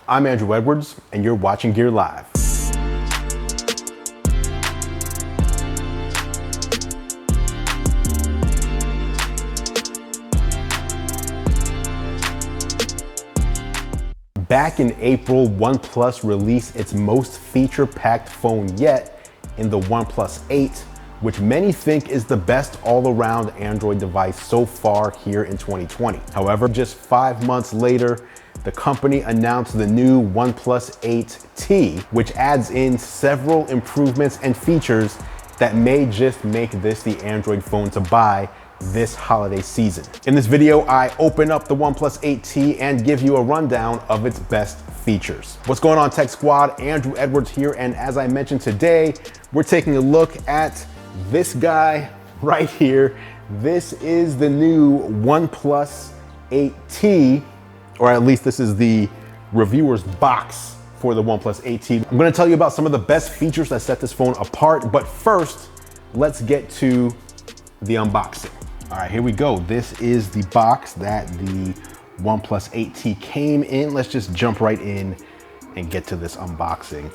I'm Andrew Edwards, and you're watching Gear Live. Back in April, OnePlus released its most feature-packed phone yet in the OnePlus 8, which many think is the best all-around Android device so far here in 2020. However, just 5 months later, the company announced the new OnePlus 8T, which adds in several improvements and features that may just make this the Android phone to buy this holiday season. In this video, I open up the OnePlus 8T and give you a rundown of its best features. What's going on, Tech Squad? Andrew Edwards here, and as I mentioned today, we're taking a look at this guy right here. This is the new OnePlus 8T, or at least this is the reviewer's box for the OnePlus 8T. I'm gonna tell you about some of the best features that set this phone apart, but first, let's get to the unboxing. All right, here we go. This is the box that the OnePlus 8T came in. Let's just jump right in and get to this unboxing.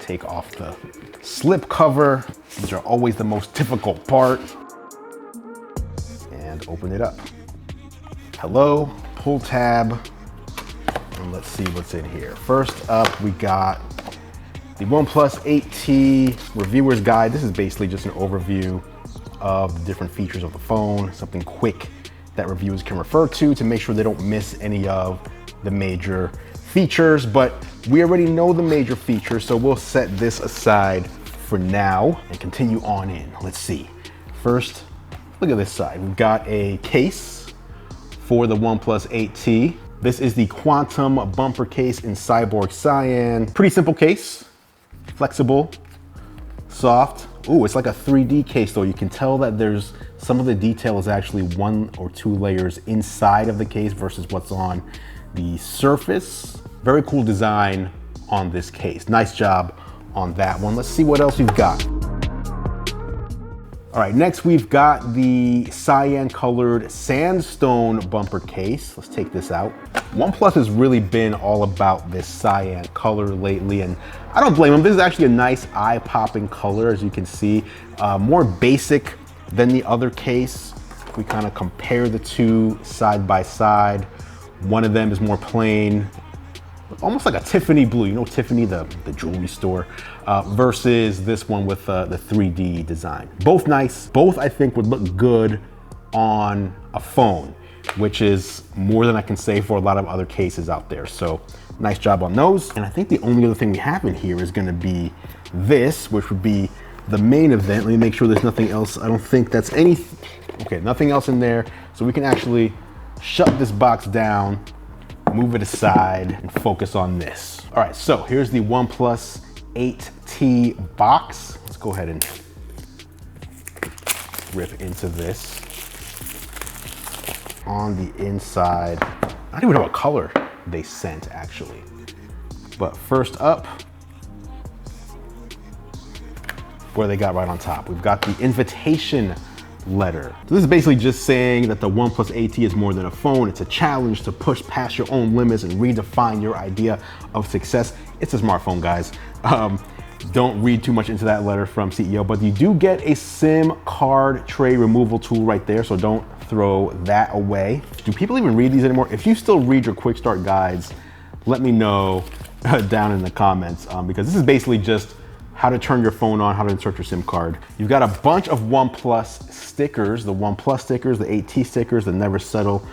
Take off the slip cover. These are always the most difficult part. And open it up. Hello, pull tab, and let's see what's in here. First up, we got the OnePlus 8T reviewer's guide. This is basically just an overview of the different features of the phone, something quick that reviewers can refer to make sure they don't miss any of the major features. But we already know the major features, so we'll set this aside for now and continue on in. Let's see. First, look at this side. We've got a case for the OnePlus 8T. This is the Quantum bumper case in Cyborg Cyan. Pretty simple case, flexible, soft. Ooh, it's like a 3D case though. You can tell that there's some of the detail is actually 1 or 2 layers inside of the case versus what's on the surface. Very cool design on this case. Nice job on that one. Let's see what else we've got. All right, next we've got the cyan colored sandstone bumper case. Let's take this out. OnePlus has really been all about this cyan color lately, and I don't blame them. This is actually a nice eye-popping color, as you can see. More basic than the other case. If we kind of compare the two side by side, one of them is more plain, almost like a Tiffany blue, you know Tiffany, the jewelry store, versus this one with the 3D design. Both nice, both I think would look good on a phone, which is more than I can say for a lot of other cases out there. So nice job on those. And I think the only other thing we have in here is gonna be this, which would be the main event. Let me make sure there's nothing else. I don't think that's okay, nothing else in there. So we can actually shut this box down, move it aside, and focus on this. All right, so here's the OnePlus 8T box. Let's go ahead and rip into this. On the inside, I don't even know what color they sent actually. But first up, what they got right on top? We've got the invitation letter. So this is basically just saying that the OnePlus 8T is more than a phone. It's a challenge to push past your own limits and redefine your idea of success. It's a smartphone, guys. Don't read too much into that letter from CEO, but you do get a SIM card tray removal tool right there, so don't throw that away. Do people even read these anymore? If you still read your quick start guides, let me know down in the comments, because this is basically just how to turn your phone on, how to insert your SIM card. You've got a bunch of OnePlus stickers, the OnePlus stickers, the 8T stickers, the Never Settle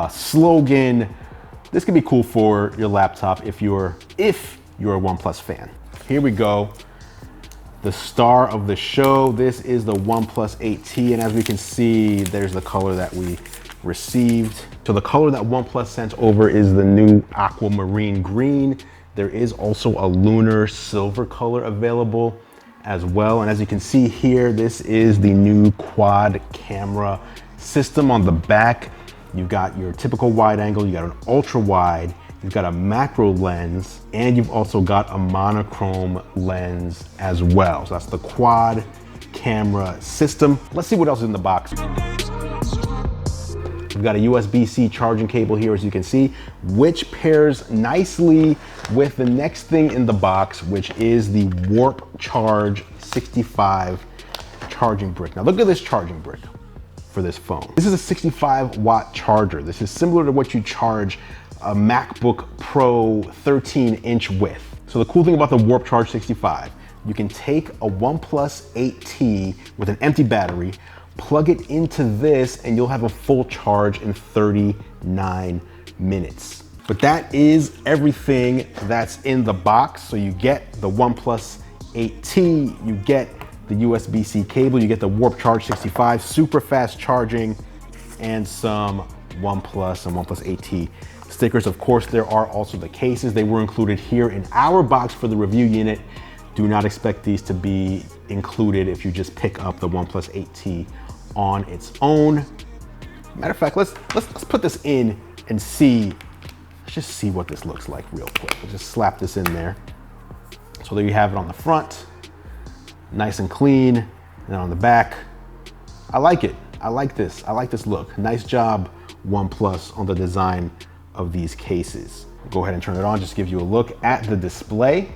slogan. This could be cool for your laptop if you're a OnePlus fan. Here we go. The star of the show. This is the OnePlus 8T, and as we can see, there's the color that we received. So the color that OnePlus sent over is the new aquamarine green. There is also a lunar silver color available as well. And as you can see here, this is the new quad camera system on the back. You've got your typical wide angle, you got an ultra wide, you've got a macro lens, and you've also got a monochrome lens as well. So that's the quad camera system. Let's see what else is in the box. We've got a USB-C charging cable here, as you can see, which pairs nicely with the next thing in the box, which is the Warp Charge 65 charging brick. Now look at this charging brick for this phone. This is a 65-watt charger. This is similar to what you charge a MacBook Pro 13-inch with. So the cool thing about the Warp Charge 65, you can take a OnePlus 8T with an empty battery, plug it into this, and you'll have a full charge in 39 minutes. But that is everything that's in the box. So you get the OnePlus 8T, you get the USB-C cable, you get the Warp Charge 65, super fast charging, and some OnePlus and OnePlus 8T stickers. Of course, there are also the cases. They were included here in our box for the review unit. Do not expect these to be included if you just pick up the OnePlus 8T on its own. Matter of fact, let's put this in and see. Let's just see what this looks like real quick. Let's just slap this in there. So there you have it on the front, nice and clean, and then on the back. I like it. I like this. I like this look. Nice job, OnePlus, on the design of these cases. Go ahead and turn it on, just give you a look at the display.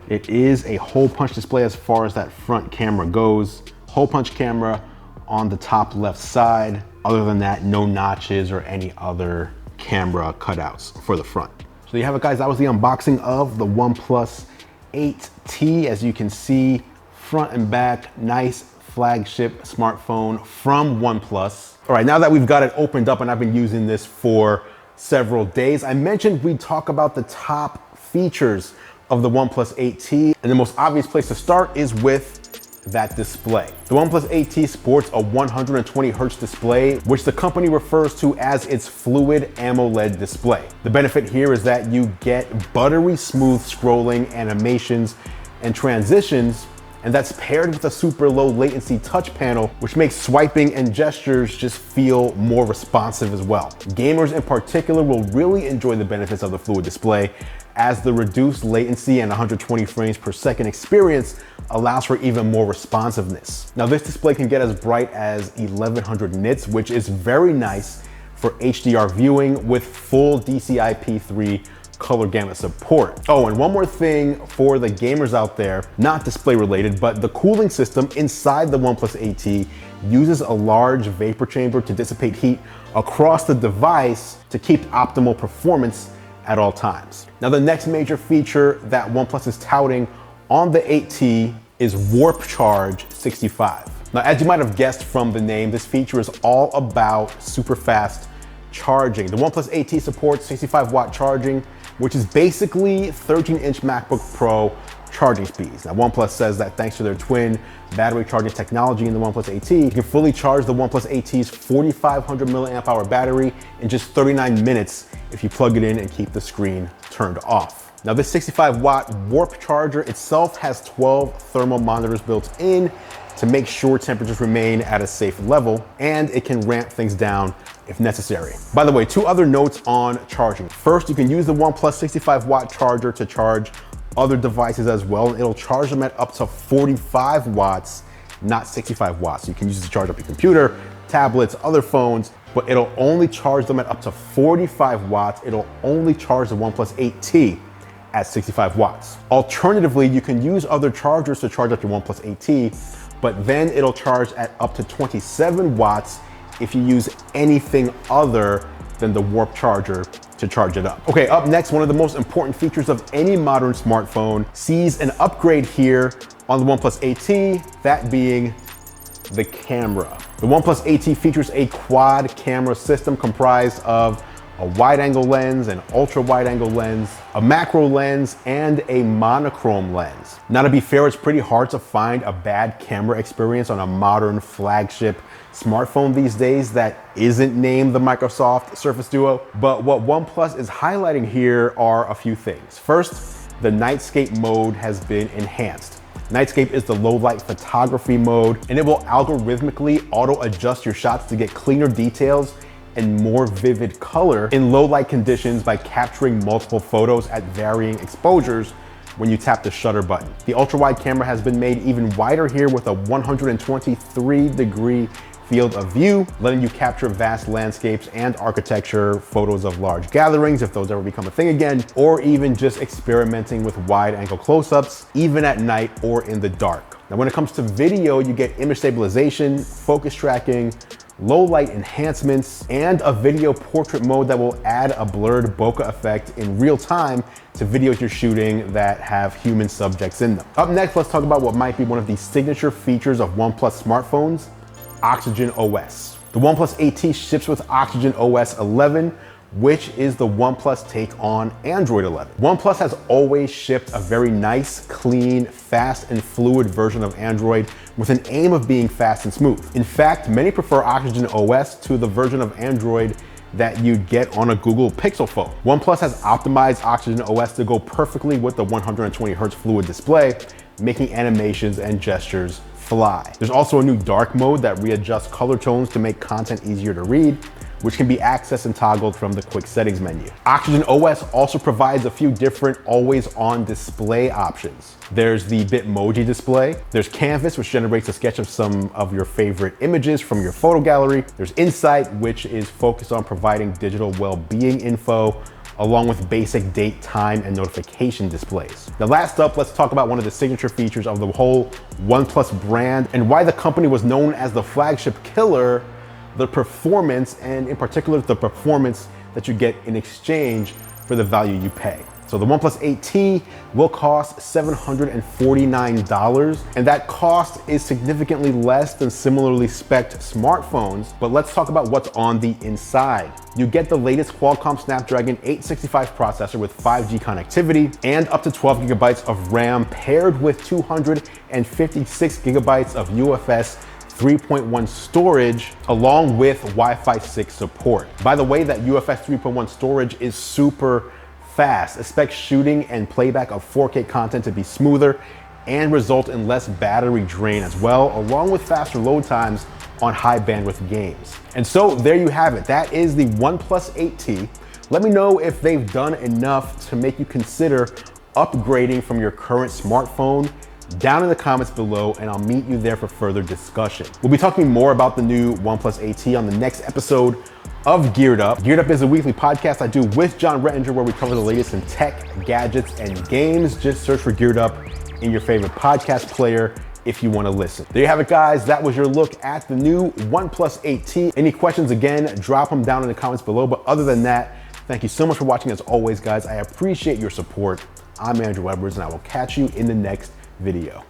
It is a hole punch display as far as that front camera goes. Hole punch camera on the top left side. Other than that, no notches or any other camera cutouts for the front. So there you have it, guys. That was the unboxing of the OnePlus 8T. As you can see, front and back, nice flagship smartphone from OnePlus. All right, now that we've got it opened up and I've been using this for several days, I mentioned we'd talk about the top features of the OnePlus 8T, and the most obvious place to start is with that display. The OnePlus 8T sports a 120 Hz display, which the company refers to as its Fluid AMOLED Display. The benefit here is that you get buttery smooth scrolling, animations, and transitions, and that's paired with a super low latency touch panel, which makes swiping and gestures just feel more responsive as well. Gamers in particular will really enjoy the benefits of the Fluid display, as the reduced latency and 120 frames per second experience allows for even more responsiveness. Now, this display can get as bright as 1100 nits, which is very nice for HDR viewing with full DCI-P3 color gamut support. Oh, and one more thing for the gamers out there, not display related, but the cooling system inside the OnePlus 8T uses a large vapor chamber to dissipate heat across the device to keep optimal performance at all times. Now, the next major feature that OnePlus is touting on the 8T is Warp Charge 65. Now, as you might have guessed from the name, this feature is all about super fast charging. The OnePlus 8T supports 65-watt charging, which is basically 13-inch MacBook Pro charging speeds. Now, OnePlus says that thanks to their twin battery charging technology in the OnePlus 8T, you can fully charge the OnePlus 8T's 4,500 milliamp hour battery in just 39 minutes if you plug it in and keep the screen turned off. Now, this 65-watt Warp charger itself has 12 thermal monitors built in to make sure temperatures remain at a safe level, and it can ramp things down if necessary. By the way, two other notes on charging. First, you can use the OnePlus 65-watt charger to charge other devices as well, and it'll charge them at up to 45 watts, not 65 watts. You can use it to charge up your computer, tablets, other phones, but it'll only charge them at up to 45 watts. It'll only charge the OnePlus 8T at 65 watts. Alternatively, you can use other chargers to charge up your OnePlus 8T, but then it'll charge at up to 27 watts if you use anything other than the Warp charger to charge it up. Okay, up next, one of the most important features of any modern smartphone sees an upgrade here on the OnePlus 8T, that being the camera. The OnePlus 8T features a quad camera system comprised of a wide-angle lens, an ultra-wide-angle lens, a macro lens, and a monochrome lens. Now, to be fair, it's pretty hard to find a bad camera experience on a modern flagship smartphone these days that isn't named the Microsoft Surface Duo. But what OnePlus is highlighting here are a few things. First, the Nightscape mode has been enhanced. Nightscape is the low light photography mode, and it will algorithmically auto-adjust your shots to get cleaner details and more vivid color in low light conditions by capturing multiple photos at varying exposures when you tap the shutter button. The ultra wide camera has been made even wider here with a 123-degree field of view, letting you capture vast landscapes and architecture, photos of large gatherings, if those ever become a thing again, or even just experimenting with wide angle close-ups, even at night or in the dark. Now, when it comes to video, you get image stabilization, focus tracking, low light enhancements, and a video portrait mode that will add a blurred bokeh effect in real time to videos you're shooting that have human subjects in them. Up next, let's talk about what might be one of the signature features of OnePlus smartphones, OxygenOS. The OnePlus 8T ships with OxygenOS 11, which is the OnePlus take on Android 11. OnePlus has always shipped a very nice, clean, fast, and fluid version of Android with an aim of being fast and smooth. In fact, many prefer OxygenOS to the version of Android that you'd get on a Google Pixel phone. OnePlus has optimized OxygenOS to go perfectly with the 120Hz Fluid Display, making animations and gestures fly. There's also a new dark mode that readjusts color tones to make content easier to read, which can be accessed and toggled from the quick settings menu. OxygenOS also provides a few different always-on display options. There's the Bitmoji display, there's Canvas, which generates a sketch of some of your favorite images from your photo gallery, there's Insight, which is focused on providing digital well-being info, along with basic date, time, and notification displays. Now, last up, let's talk about one of the signature features of the whole OnePlus brand and why the company was known as the flagship killer: the performance, and in particular, the performance that you get in exchange for the value you pay. So the OnePlus 8T will cost $749, and that cost is significantly less than similarly spec'd smartphones. But let's talk about what's on the inside. You get the latest Qualcomm Snapdragon 865 processor with 5G connectivity and up to 12 gigabytes of RAM paired with 256 gigabytes of UFS 3.1 storage, along with Wi-Fi 6 support. By the way, that UFS 3.1 storage is super fast. Expect shooting and playback of 4K content to be smoother and result in less battery drain as well, along with faster load times on high bandwidth games. And so there you have it. That is the OnePlus 8T. Let me know if they've done enough to make you consider upgrading from your current smartphone down in the comments below, and I'll meet you there for further discussion. We'll be talking more about the new OnePlus 8T on the next episode of Geared Up. Geared Up is a weekly podcast I do with John Rettinger where we cover the latest in tech, gadgets, and games. Just search for Geared Up in your favorite podcast player if you want to listen. There you have it, guys. That was your look at the new OnePlus 8T. Any questions, again, drop them down in the comments below. But other than that, thank you so much for watching. As always, guys, I appreciate your support. I'm Andru Edwards, and I will catch you in the next video.